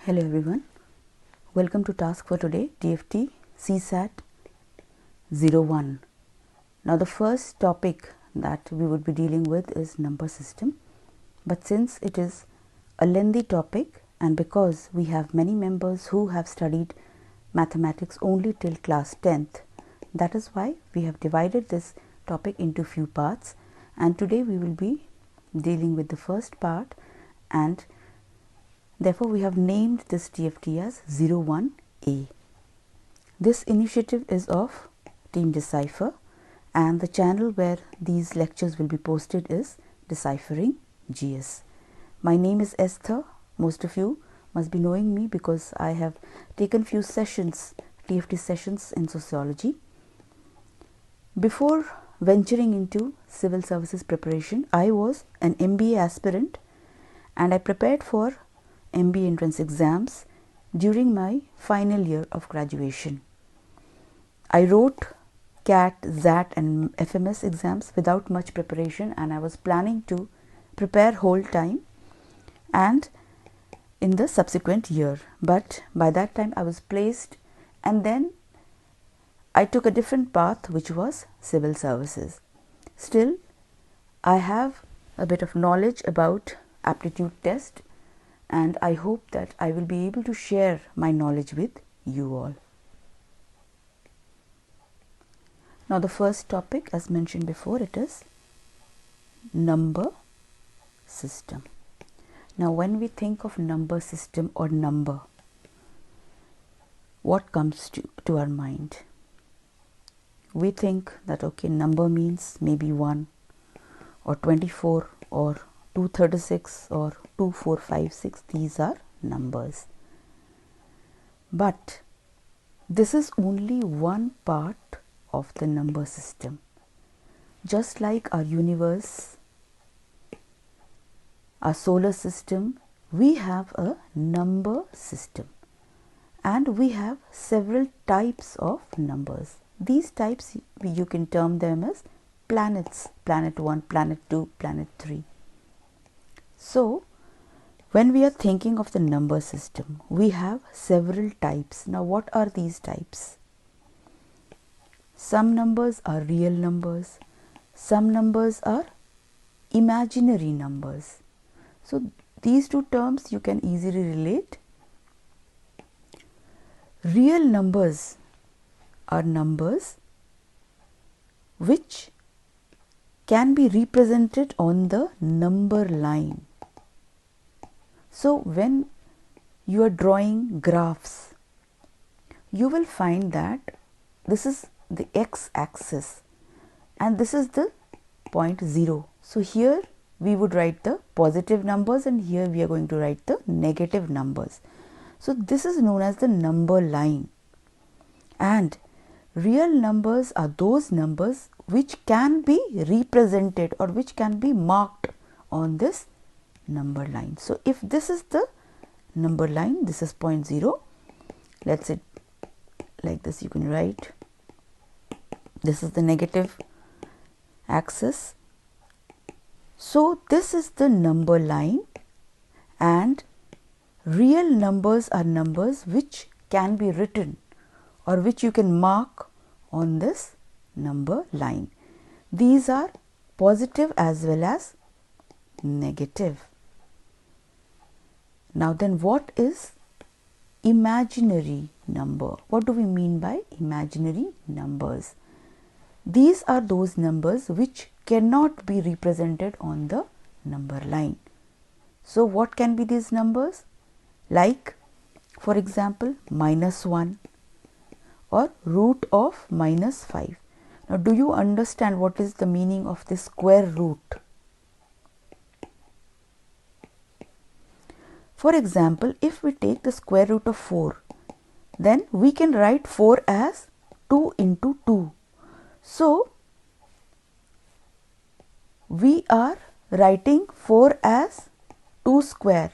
Hello everyone, welcome to task for today TFT CSAT 01. Now the first topic that we would be dealing with is number system, but since it is a lengthy topic and because we have many members who have studied mathematics only till class 10th, that is why we have divided this topic into few parts, and today we will be dealing with the first part, and therefore we have named this TFT as 01A. This initiative is of Team Decipher, and the channel where these lectures will be posted is Deciphering GS. My name is Esther. Most of you must be knowing me because I have taken few sessions, TFT sessions in sociology. Before venturing into civil services preparation, I was an MBA aspirant and I prepared for MBA entrance exams during my final year of graduation. I wrote CAT, XAT and FMS exams without much preparation, and I was planning to prepare whole time and in the subsequent year, but by that time I was placed and then I took a different path, which was civil services. Still, I have a bit of knowledge about aptitude test, and I hope that I will be able to share my knowledge with you all. Now the first topic, as mentioned before, it is number system. Now when we think of number system or number, what comes to our mind? We think that okay, number means maybe 1 or 24 or 236 or 2456, these are numbers. But this is only one part of the number system. Just like our universe, our solar system, we have a number system and we have several types of numbers. These types you can term them as planets, planet 1, planet 2, planet 3. So, when we are thinking of the number system, we have several types. Now, what are these types? Some numbers are real numbers, some numbers are imaginary numbers. So, these two terms you can easily relate. Real numbers are numbers which can be represented on the number line. So when you are drawing graphs, you will find that this is the x-axis and this is the point 0. So here we would write the positive numbers and here we are going to write the negative numbers. So this is known as the number line, and real numbers are those numbers which can be represented or which can be marked on this number line. So if this is the number line, this is point 0, let's say like this, you can write this is the negative axis. So this is the number line, and real numbers are numbers which can be written or which you can mark on this number line. These are positive as well as negative. Now then, what is imaginary number? What do we mean by imaginary numbers? These are those numbers which cannot be represented on the number line. So what can be these numbers? Like, for example, -1 or root of -5. Now, do you understand what is the meaning of the square root? For example, if we take the square root of 4, then we can write 4 as 2 into 2. So, we are writing 4 as 2 square,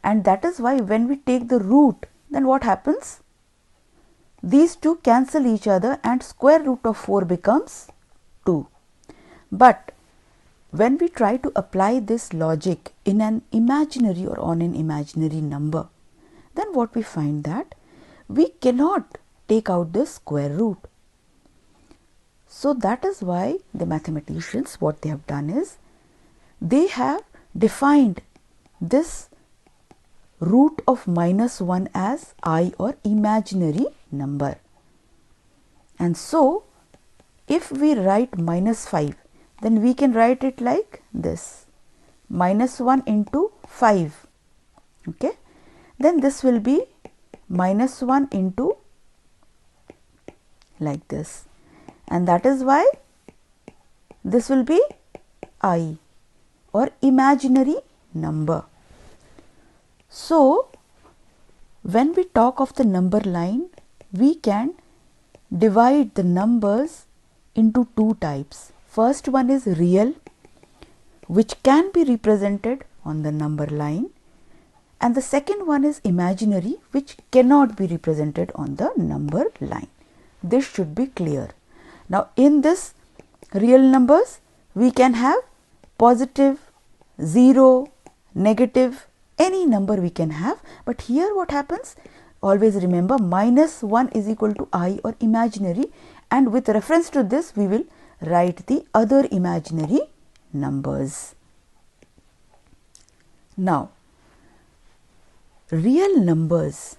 and that is why when we take the root, then what happens? These two cancel each other and square root of 4 becomes 2. But when we try to apply this logic in an imaginary or on an imaginary number, then what we find that we cannot take out the square root. So that is why the mathematicians, what they have done is, they have defined this root of -1 as I or imaginary number. And so if we write -5, then we can write it like this, -1 into 5, okay. Then this will be -1 into like this, and that is why this will be I or imaginary number. So when we talk of the number line, we can divide the numbers into two types. First one is real, which can be represented on the number line, and the second one is imaginary, which cannot be represented on the number line. This should be clear. Now in this real numbers, we can have positive, 0, negative, any number we can have, but here what happens, always remember -1 is equal to I or imaginary, and with reference to this we will write the other imaginary numbers. Now real numbers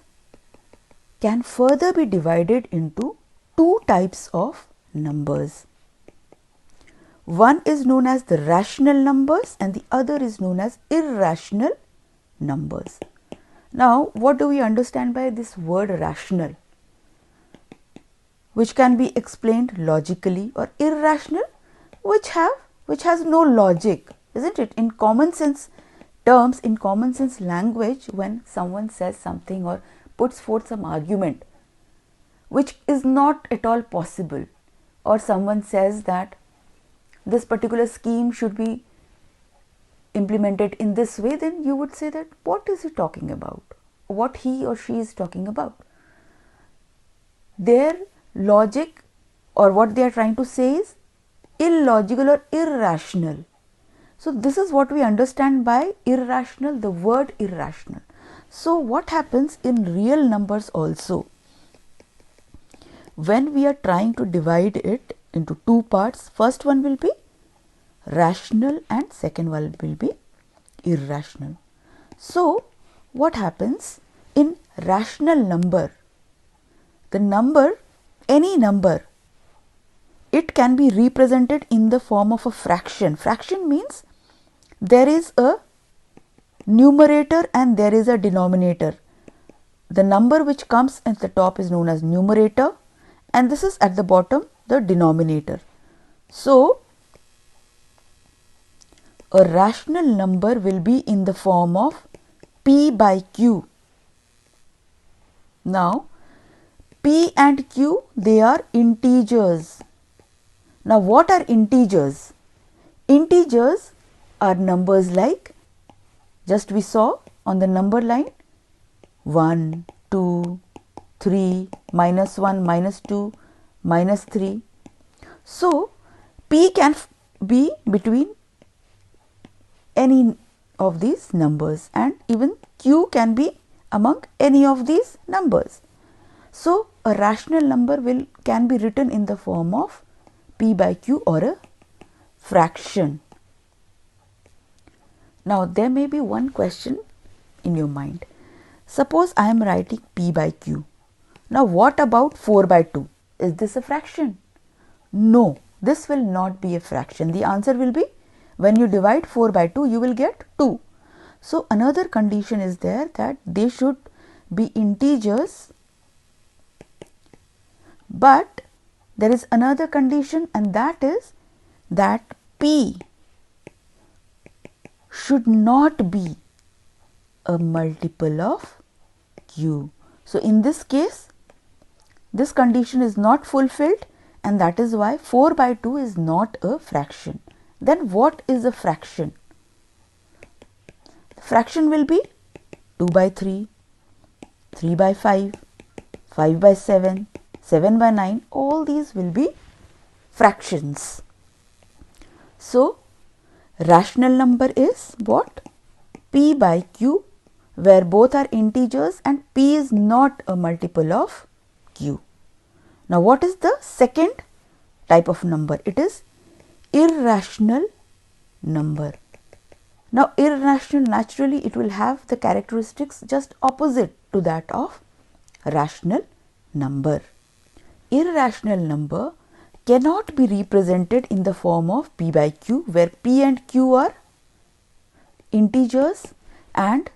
can further be divided into two types of numbers. One is known as the rational numbers and the other is known as irrational numbers. Now what do we understand by this word rational? Which can be explained logically, or irrational, which has no logic, isn't it? In common sense terms, in common sense language, when someone says something or puts forth some argument which is not at all possible, or someone says that this particular scheme should be implemented in this way, then you would say that what is he talking about? What he or she is talking about? Their logic or what they are trying to say is illogical or irrational. So this is what we understand by irrational, the word irrational. So what happens in real numbers also? When we are trying to divide it into two parts, first one will be rational and second one will be irrational. So what happens in rational number? The number, any number, it can be represented in the form of a fraction. Fraction means there is a numerator and there is a denominator. The number which comes at the top is known as numerator, and this is at the bottom the denominator. So a rational number will be in the form of P by Q. Now P and Q, they are integers. Now what are integers? Integers are numbers like, just we saw on the number line, 1, 2, 3, -1, -2, -3. So P can be between any of these numbers, and even Q can be among any of these numbers. So a rational number can be written in the form of P by Q or a fraction. Now there may be one question in your mind. Suppose I am writing P by Q. Now what about 4 by 2? Is this a fraction? No, this will not be a fraction. The answer will be, when you divide 4 by 2, you will get 2. So another condition is there, that they should be integers, but there is another condition, and that is that P should not be a multiple of Q. So in this case, this condition is not fulfilled, and that is why 4 by 2 is not a fraction. Then what is a fraction? The fraction will be 2 by 3, 3 by 5, 5 by 7, 7 by 9, all these will be fractions. So Rational number is what? P by Q, where both are integers and P is not a multiple of Q. Now what is the second type of number? It is irrational number. Now irrational, naturally it will have the characteristics just opposite to that of rational number. Irrational number cannot be represented in the form of P by Q, where P and Q are integers and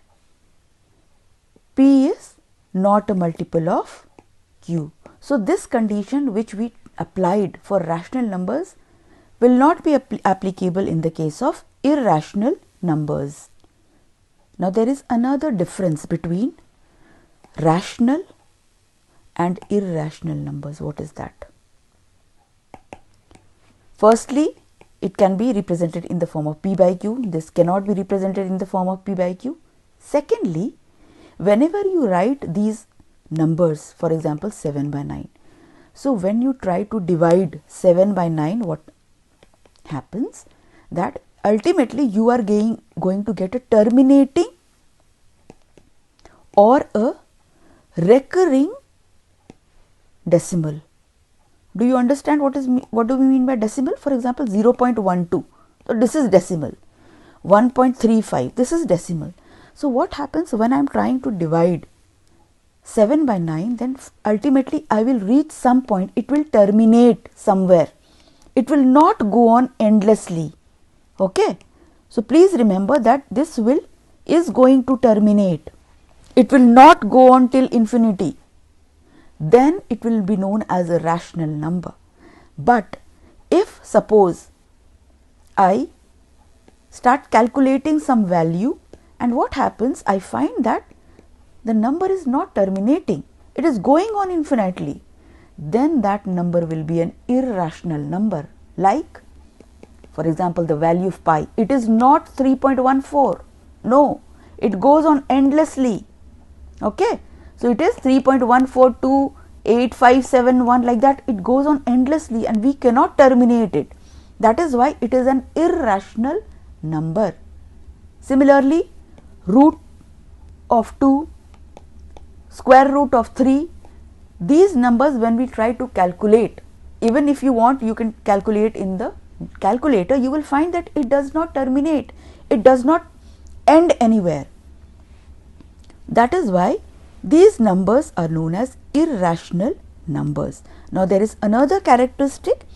P is not a multiple of Q. So this condition which we applied for rational numbers will not be applicable in the case of irrational numbers. Now there is another difference between rational and irrational numbers. What is that? Firstly, it can be represented in the form of P by Q. This cannot be represented in the form of P by Q. Secondly, whenever you write these numbers, for example 7 by 9. So when you try to divide 7 by 9, what happens? That ultimately you are going to get a terminating or a recurring decimal. Do you understand what do we mean by decimal? For example, 0.12. So this is decimal. 1.35. This is decimal. So what happens when I am trying to divide 7 by 9? Then ultimately I will reach some point. It will terminate somewhere. It will not go on endlessly. Okay. So please remember that this is going to terminate. It will not go on till infinity. Then it will be known as a rational number. But if suppose I start calculating some value, and what happens, I find that the number is not terminating, it is going on infinitely, then that number will be an irrational number. Like for example the value of pi, it is not 3.14, no, it goes on endlessly. Okay. So it is 3.1428571, like that it goes on endlessly and we cannot terminate it. That is why it is an irrational number. Similarly, root of 2, square root of 3, these numbers when we try to calculate, even if you want you can calculate in the calculator, you will find that it does not terminate, it does not end anywhere. That is why these numbers are known as irrational numbers. Now there is another characteristic,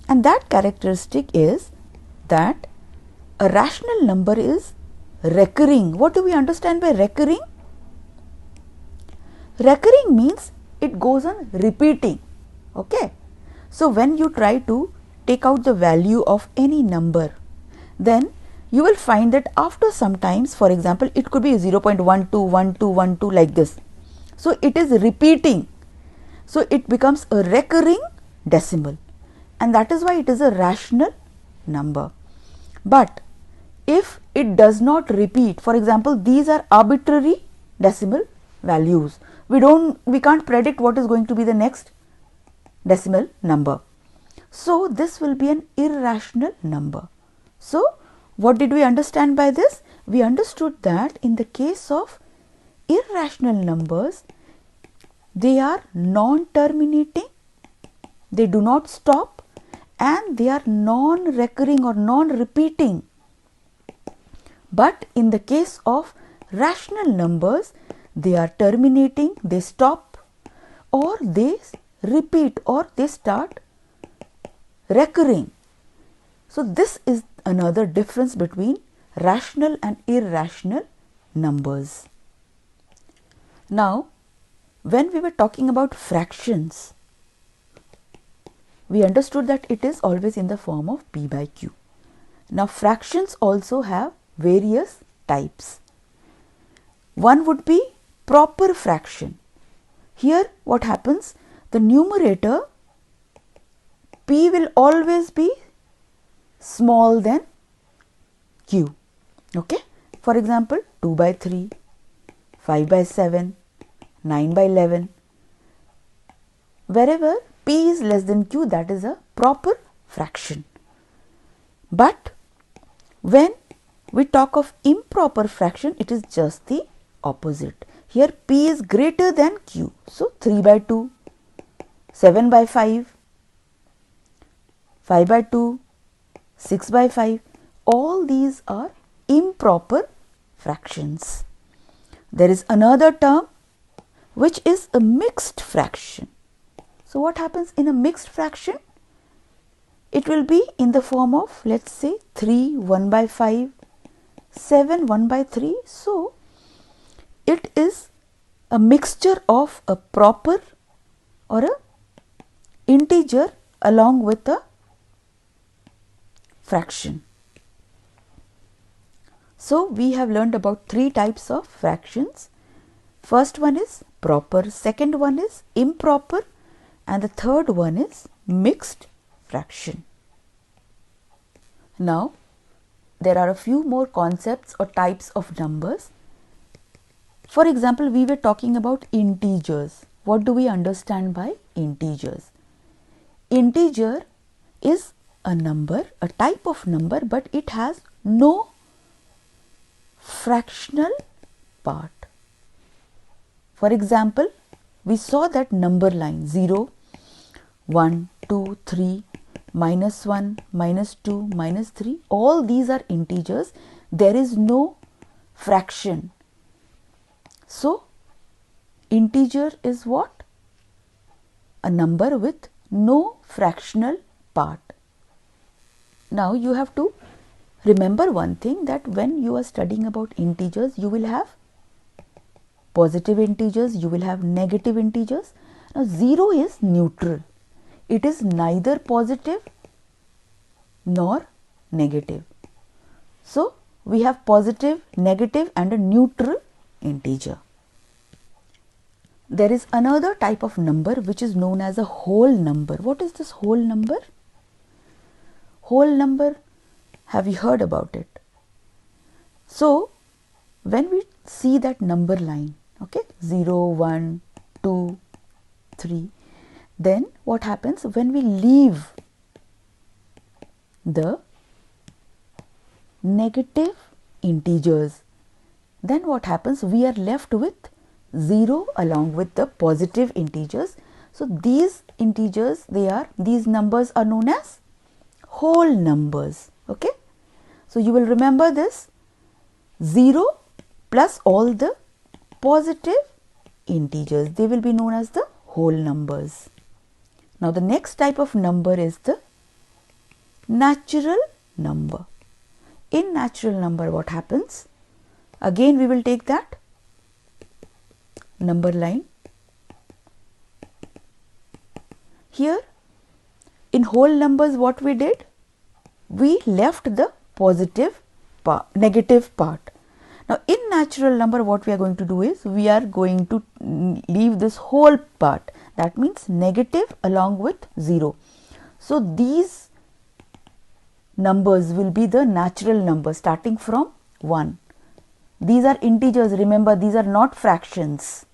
and that characteristic is that a rational number is recurring. What do we understand by recurring? Recurring means it goes on repeating. Okay. So when you try to take out the value of any number, then you will find that after some times, for example, it could be 0.121212 like this. So it is repeating. So it becomes a recurring decimal, and that is why it is a rational number. But if it does not repeat, for example, these are arbitrary decimal values. We can't predict what is going to be the next decimal number. So this will be an irrational number. So what did we understand by this? We understood that in the case of irrational numbers, they are non-terminating, they do not stop, and they are non-recurring or non-repeating. But in the case of rational numbers, they are terminating, they stop, or they repeat, or they start recurring. So this is another difference between rational and irrational numbers. Now, when we were talking about fractions, we understood that it is always in the form of P by Q. Now, fractions also have various types. One would be proper fraction. Here what happens? The numerator P will always be small than Q. Okay. For example, 2 by 3, 5 by 7, 9 by 11. Wherever P is less than Q, that is a proper fraction. But When we talk of improper fraction, it is just the opposite. Here P is greater than Q. So 3 by 2, 7 by 5, 5 by 2, 6 by 5, all these are improper fractions. There is another term which is a mixed fraction. So what happens in a mixed fraction? It will be in the form of, let's say, 3 1 by 5, 7 1 by 3. So it is a mixture of a proper or a integer along with a fraction. So we have learned about three types of fractions. First one is proper, second one is improper, and the third one is mixed fraction. Now there are a few more concepts or types of numbers. For example, we were talking about integers. What do we understand by integers? Integer is a number, a type of number, but it has no fractional part. For example, we saw that number line 0, 1, 2, 3, minus 1, minus 2, minus 3, all these are integers. There is no fraction. So, integer is what? A number with no fractional part. Now, you have to remember one thing, that when you are studying about integers, you will have positive integers, you will have negative integers. Now 0 is neutral. It is neither positive nor negative. So we have positive, negative and a neutral integer. There is another type of number which is known as a whole number. What is this whole number? Whole number, have you heard about it? So when we see that number line, okay, 0, 1, 2, 3, then what happens when we leave the negative integers? Then what happens? We are left with 0 along with the positive integers. So these integers, these numbers are known as whole numbers. Okay, so you will remember this: 0 plus all the positive integers, they will be known as the whole numbers. Now the next type of number is the natural number. In natural number, what happens? Again we will take that number line. Here in whole numbers, what we did? We left the positive part, negative part. Now in natural number, what we are going to do is, we are going to leave this whole part, that means negative along with 0. So these numbers will be the natural numbers starting from 1. These are integers, remember, these are not fractions.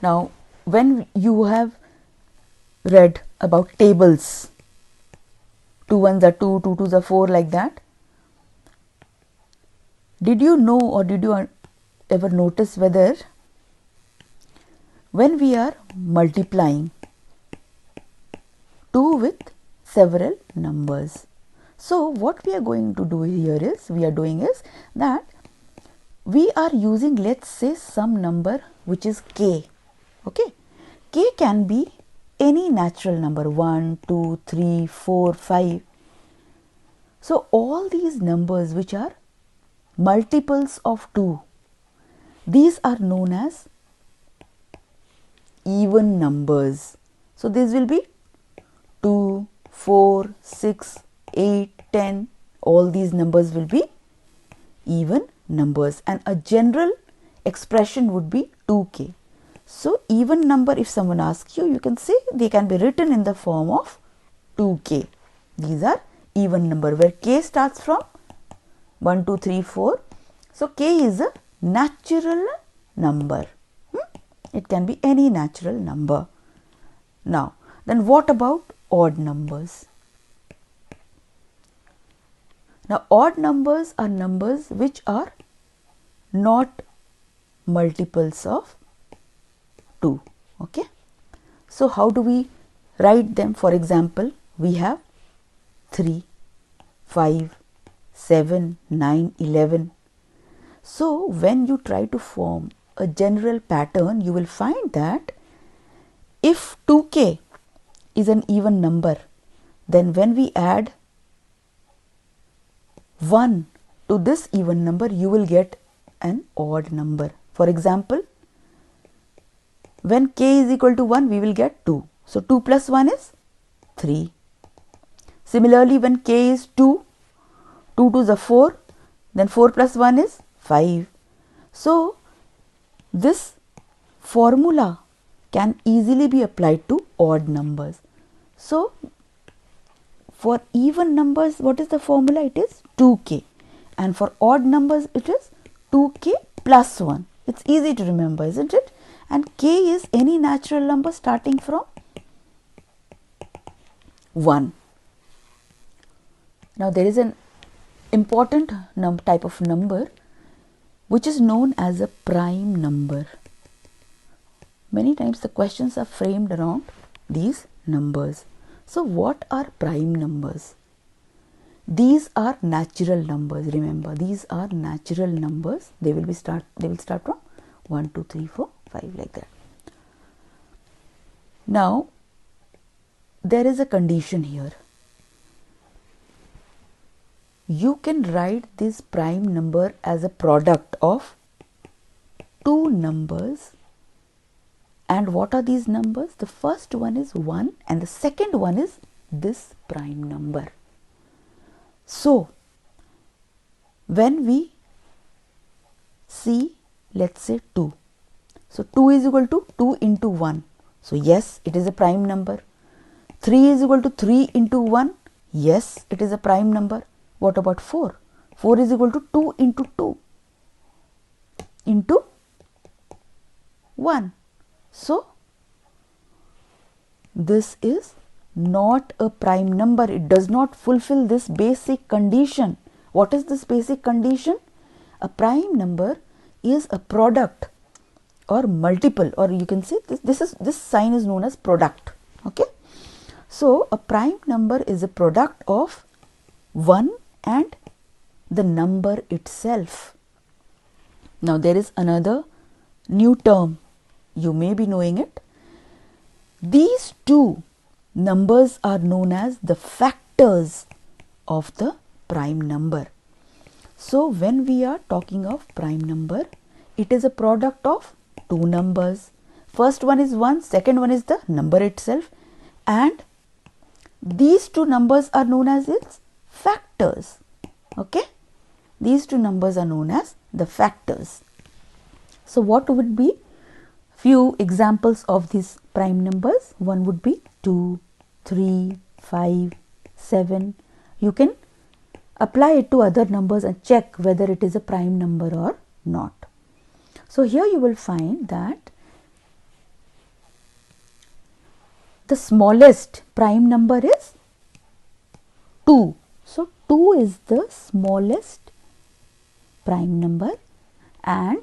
Now when you have read about tables, 2 ones are 2, 2 twos are 4, like that, did you know or did you ever notice whether when we are multiplying 2 with several numbers, so what we are going to do here is, that we are using, let's say, some number which is k. Okay, k can be any natural number, 1, 2, 3, 4, 5. So all these numbers which are multiples of 2, these are known as even numbers. So this will be 2, 4, 6, 8, 10, all these numbers will be even numbers, and a general expression would be 2k. So even number, if someone asks you, you can say they can be written in the form of 2k. These are even number, where k starts from 1, 2, 3, 4. So k is a natural number. It can be any natural number. Now then, what about odd numbers? Now odd numbers are numbers which are not multiples of 2. Okay. So how do we write them? For example, we have 3, 5, 7, 9, 11. So when you try to form a general pattern, you will find that if 2k is an even number, then when we add 1 to this even number, you will get an odd number. For example, when k is equal to 1, we will get 2. So 2 plus 1 is 3. Similarly, when k is 2, 2 to the 4, then 4 plus 1 is 5. So this formula can easily be applied to odd numbers. So for even numbers, what is the formula? It is 2k, and for odd numbers it is 2k plus 1. It's easy to remember, isn't it? And k is any natural number starting from 1. Now there is an important type of number which is known as a prime number. Many times the questions are framed around these numbers. So what are prime numbers? These are natural numbers. Remember, these are natural numbers. They will start from 1, 2, 3, 4, 5 like that. Now there is a condition here. You can write this prime number as a product of two numbers. And what are these numbers? The first one is 1 and the second one is this prime number. So when we see, let's say 2. So 2 is equal to 2 into 1. So yes, it is a prime number. 3 is equal to 3 into 1. Yes, it is a prime number. What about 4? 4 is equal to 2 into 2 into 1. So this is not a prime number. It does not fulfill this basic condition. What is this basic condition? A prime number is a product or multiple, or you can say this sign is known as product. Okay. So a prime number is a product of 1 and the number itself. Now there is another new term. You may be knowing it. These two numbers are known as the factors of the prime number. So when we are talking of prime number, it is a product of two numbers. First one is 1, second one is the number itself, and these two numbers are known as its factors. Okay, these two numbers are known as the factors. So what would be few examples of these prime numbers? One would be 2, 3, 5, 7. You can apply it to other numbers and check whether it is a prime number or not. So here you will find that the smallest prime number is 2. So 2 is the smallest prime number, and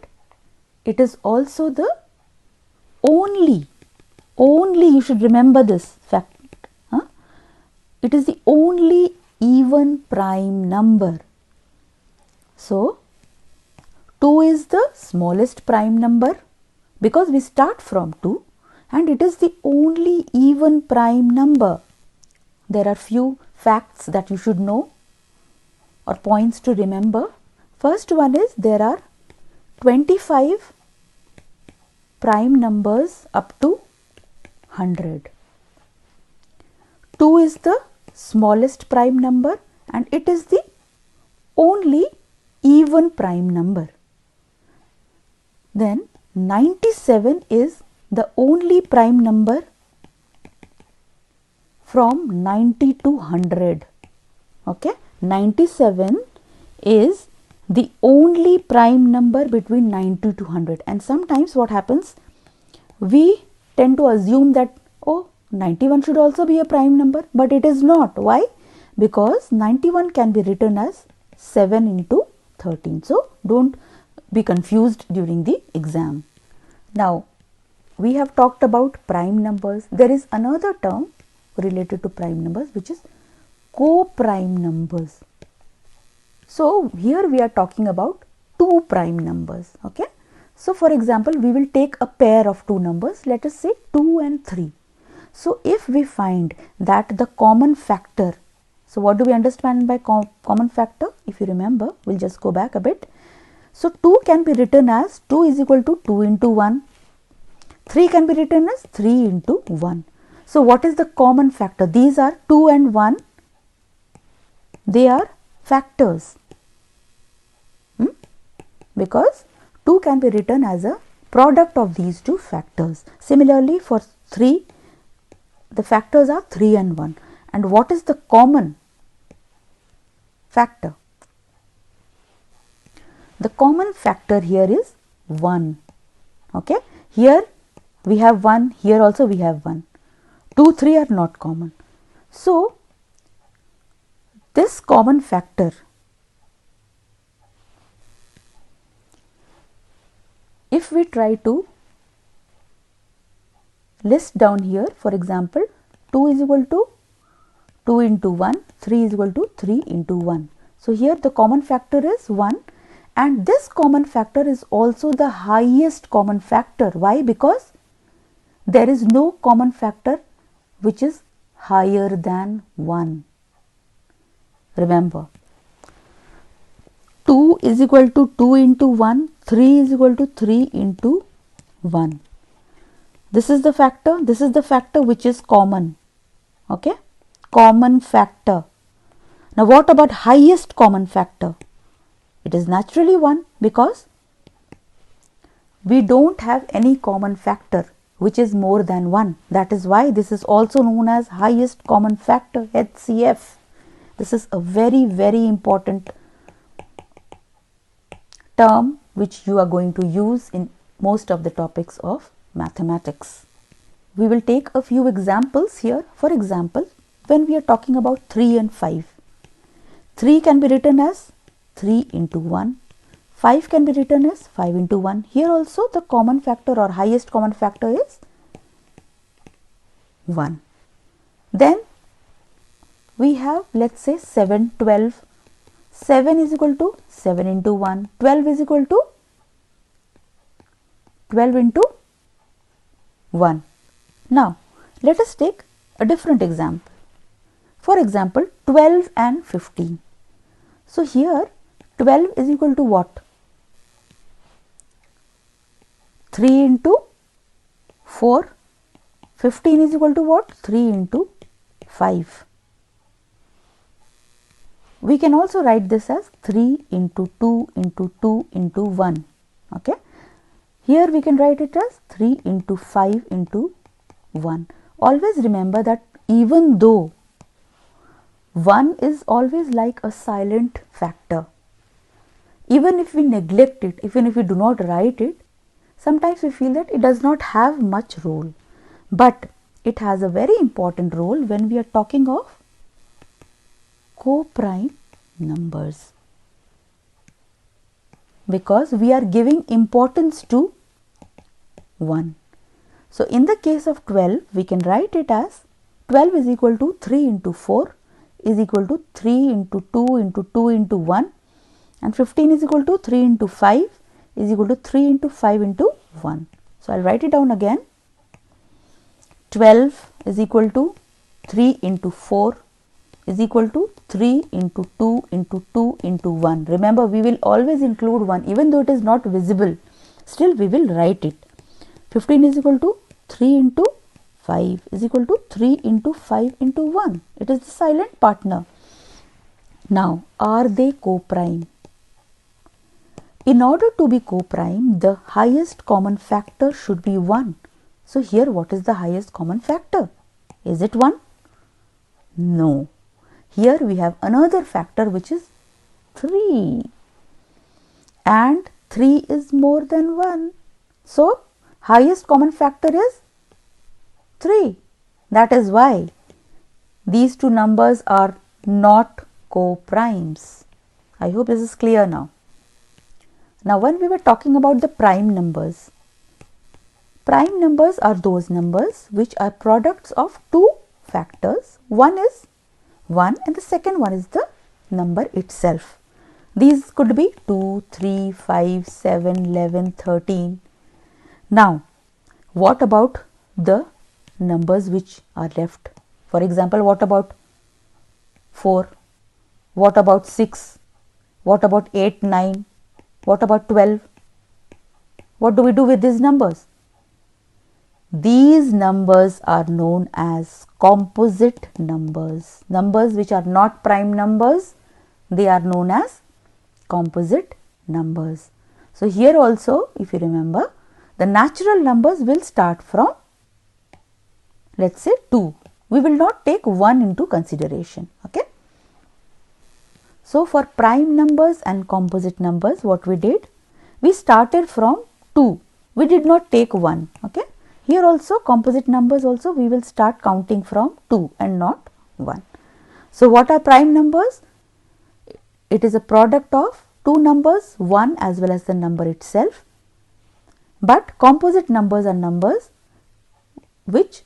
it is also the only you should remember this fact. It is the only even prime number. So 2 is the smallest prime number because we start from 2, and it is the only even prime number. There are few facts that you should know or points to remember. First one is there are 25 prime numbers up to 100. 2 is the smallest prime number and it is the only even prime number. Then 97 is the only prime number from 90 to 100. Okay, 97 is the only prime number between 90 to 100. And sometimes what happens, we tend to assume that 91 should also be a prime number, but it is not. Why? Because 91 can be written as 7 into 13. So don't be confused during the exam. Now we have talked about prime numbers. There is another term related to prime numbers which is co-prime numbers. So here we are talking about two prime numbers. Okay. So for example, we will take a pair of two numbers, let us say 2 and 3. So if we find that the common factor, so what do we understand by common factor? If you remember, we'll just go back a bit. So 2 can be written as 2 is equal to 2 into 1. 3 can be written as 3 into 1. So what is the common factor? These are 2 and 1. They are factors. Because 2 can be written as a product of these two factors. Similarly for 3, the factors are 3 and 1. And what is the common factor? The common factor here is 1. Okay. Here we have 1, here also we have 1. 2, 3 are not common. So this common factor if we try to list down here, for example, 2 is equal to 2 into 1, 3 is equal to 3 into 1. So here the common factor is 1, and this common factor is also the highest common factor. Why? Because there is no common factor which is higher than 1. Remember, 2 is equal to 2 into 1, 3 is equal to 3 into 1. This is the factor which is common. Okay, common factor. Now what about highest common factor? It is naturally 1, because we don't have any common factor which is more than 1. That is why this is also known as highest common factor, HCF. This is a very, very important term which you are going to use in most of the topics of mathematics. We will take a few examples here. For example, when we are talking about 3 and 5, 3 can be written as 3 into 1, 5 can be written as 5 into 1. Here also the common factor or highest common factor is 1. Then we have, let's say, 7, 12. 7 is equal to 7 into 1. 12 is equal to 12 into 1. Now, let us take a different example. For example, 12 and 15. So, here 12 is equal to what? 3 into 4. 15 is equal to what? 3 into 5. We can also write this as 3 into 2 into 2 into 1. Okay. Here we can write it as 3 into 5 into 1. Always remember that even though 1 is always like a silent factor, even if we neglect it, even if we do not write it, sometimes we feel that it does not have much role. But it has a very important role when we are talking of co-prime numbers, because we are giving importance to 1. So, in the case of 12, we can write it as 12 is equal to 3 into 4 is equal to 3 into 2 into 2 into 1, and 15 is equal to 3 into 5 is equal to 3 into 5 into 1. So, I will write it down again. 12 is equal to 3 into 4 is equal to 3 into 2 into 2 into 1. Remember, we will always include 1 even though it is not visible, still we will write it. 15 is equal to 3 into 5 is equal to 3 into 5 into 1. It is the silent partner. Now, are they co-prime? In order to be co-prime, the highest common factor should be 1. So, here what is the highest common factor? Is it 1? No. Here we have another factor which is 3, and 3 is more than 1. So, highest common factor is 3. That is why these two numbers are not co-primes. I hope this is clear now. Now when we were talking about the prime numbers are those numbers which are products of two factors. One is 1 and the second one is the number itself. These could be 2, 3, 5, 7, 11, 13. Now what about the numbers which are left? For example, what about 4? What about 6? What about 8, 9? What about 12? What do we do with these numbers? These numbers are known as composite numbers. Numbers which are not prime numbers, they are known as composite numbers. So here also, if you remember, the natural numbers will start from, let's say, 2. We will not take 1 into consideration. Okay. So for prime numbers and composite numbers, what we did? We started from 2. We did not take 1. Okay. Here also composite numbers also we will start counting from 2 and not 1. So what are prime numbers? It is a product of two numbers, 1 as well as the number itself. But composite numbers are numbers which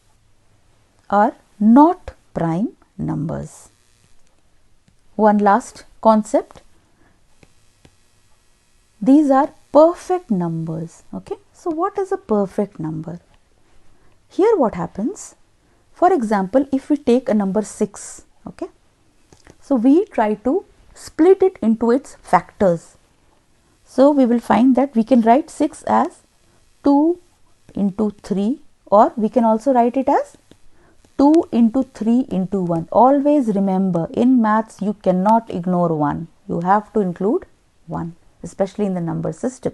are not prime numbers. One last concept. These are perfect numbers. Okay. So what is a perfect number? Here what happens? For example, if we take a number 6, okay. So we try to split it into its factors. So we will find that we can write 6 as 2 into 3, or we can also write it as 2 into 3 into 1. Always remember, in maths you cannot ignore 1. You have to include 1, especially in the number system.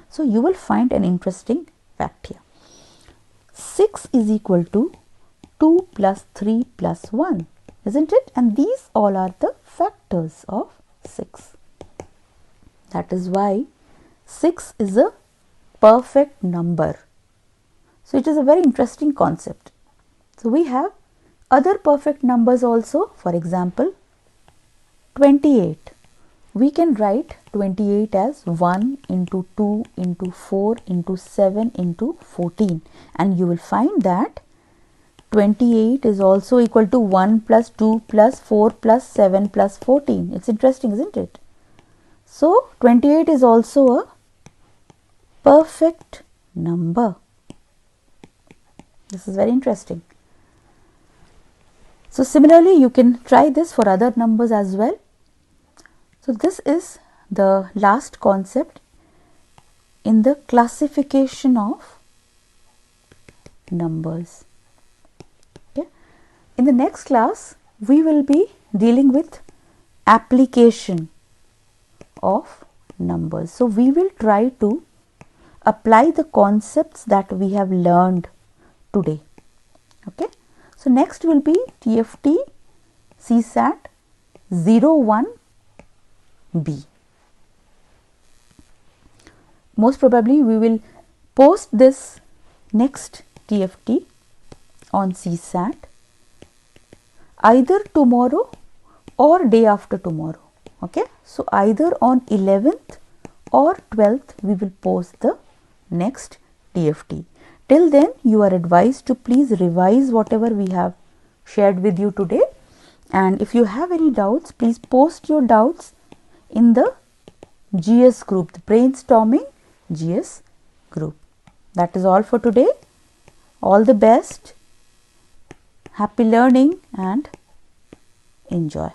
So you will find an interesting fact here. 6 is equal to 2 plus 3 plus 1, isn't it? And these all are the factors of 6. That is why 6 is a perfect number. So it is a very interesting concept. So we have other perfect numbers also. For example, 28. We can write 28 as 1 into 2 into 4 into 7 into 14, and you will find that 28 is also equal to 1 plus 2 plus 4 plus 7 plus 14. It's interesting, isn't it? So 28 is also a perfect number. This is very interesting. So similarly, you can try this for other numbers as well. So this is the last concept in the classification of numbers. Okay. In the next class, we will be dealing with application of numbers. So we will try to apply the concepts that we have learned today. Okay. So next will be TFT CSAT 01B. Most probably we will post this next TFT on CSAT either tomorrow or day after tomorrow. Okay. So either on 11th or 12th we will post the next TFT. Till then, you are advised to please revise whatever we have shared with you today, and if you have any doubts, please post your doubts in the GS group, the brainstorming GS group. That is all for today. All the best, happy learning and enjoy.